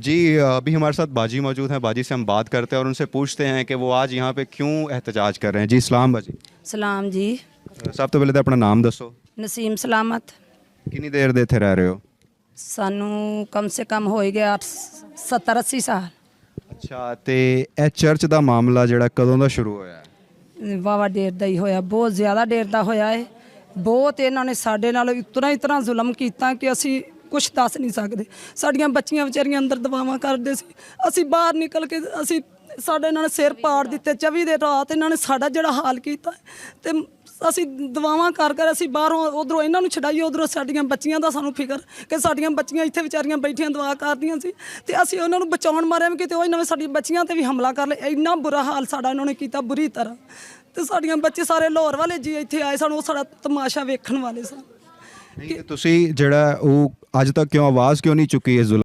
जी अभी हमारे साथ बाजी मौजूद हैं। बाजी से हम बात करते हैं और उनसे पूछते हैं कि वो आज यहाँ पे क्यों एहतजाज कर रहे हैं। जी सलाम बाजी। सलाम जी। सब तो पहले तो अपना नाम दसो। नसीम सलामत। कितनी देर ਦੇ ਇੱਥੇ ਰਹਿ ਰਹੇ ਹੋ? ਸਾਨੂੰ ਕਮ ਸੇ ਕਮ ਹੋ ਹੀ ਗਿਆ 70-80 ਸਾਲ। ਅੱਛਾ, ਤੇ ਇਹ ਚਰਚ ਦਾ ਮਾਮਲਾ ਜਿਹੜਾ ਕਦੋਂ ਦਾ ਸ਼ੁਰੂ ਹੋਇਆ ਹੈ? ਵਾਵਾ ਡੇਰ ਦਾ ਹੀ ਹੋਇਆ, ਬਹੁਤ ਜ਼ਿਆਦਾ ਡੇਰ ਦਾ ਹੋਇਆ ਹੈ। ਬਹੁਤ ਇਹਨਾਂ ਨੇ ਸਾਡੇ ਨਾਲ ਇਤਨਾ ਜ਼ੁਲਮ ਕੀਤਾ ਕਿ ਅਸੀਂ ਕੁਝ ਦੱਸ ਨਹੀਂ ਸਕਦੇ। ਸਾਡੀਆਂ ਬੱਚੀਆਂ ਵਿਚਾਰੀਆਂ ਅੰਦਰ ਦਵਾਵਾਂ ਕਰਦੇ ਸੀ, ਅਸੀਂ ਬਾਹਰ ਨਿਕਲ ਕੇ ਅਸੀਂ ਸਾਡੇ ਇਹਨਾਂ ਨੇ ਸਿਰ ਪਾੜ ਦਿੱਤੇ। 24 ਦੇ ਰਾਤ ਇਹਨਾਂ ਨੇ ਸਾਡਾ ਜਿਹੜਾ ਹਾਲ ਕੀਤਾ ਤੇ ਅਸੀਂ ਦਵਾਵਾਂ ਕਰ ਅਸੀਂ ਬਾਹਰੋਂ ਉਧਰੋਂ ਇਹਨਾਂ ਨੂੰ ਛਡਾਈਏ, ਉਧਰੋਂ ਸਾਡੀਆਂ ਬੱਚੀਆਂ ਦਾ ਸਾਨੂੰ ਫਿਕਰ ਕਿ ਸਾਡੀਆਂ ਬੱਚੀਆਂ ਇੱਥੇ ਵਿਚਾਰੀਆਂ ਬੈਠੀਆਂ ਦੁਆ ਕਰਦੀਆਂ ਸੀ ਤੇ ਅਸੀਂ ਉਹਨਾਂ ਨੂੰ ਬਚਾਉਣ ਮਾਰਿਆ ਵੀ ਕਿਤੇ ਉਹ ਇਹਨਾਂ ਨੇ ਸਾਡੀਆਂ ਬੱਚੀਆਂ ਤੇ ਵੀ ਹਮਲਾ ਕਰ ਲਿਆ। ਇੰਨਾ ਬੁਰਾ ਹਾਲ ਸਾਡਾ ਇਹਨਾਂ ਨੇ ਕੀਤਾ ਬੁਰੀ ਤਰ੍ਹਾਂ। ਤੇ ਸਾਡੀਆਂ ਬੱਚੇ ਸਾਰੇ ਲਾਹੌਰ ਵਾਲੇ ਜੀ ਇੱਥੇ ਆਏ ਸਨ, ਉਹ ਸਾਡਾ ਤਮਾਸ਼ਾ ਵੇਖਣ ਵਾਲੇ ਸਨ। ਨਹੀਂ, ਤੁਸੀਂ ਜਿਹੜਾ ਉਹ ਅੱਜ ਤੱਕ ਕਿਉਂ ਆਵਾਜ਼ ਕਿਉਂ ਨਹੀਂ ਚੁੱਕੀ ਇਸ ਜ਼ੁਲਮ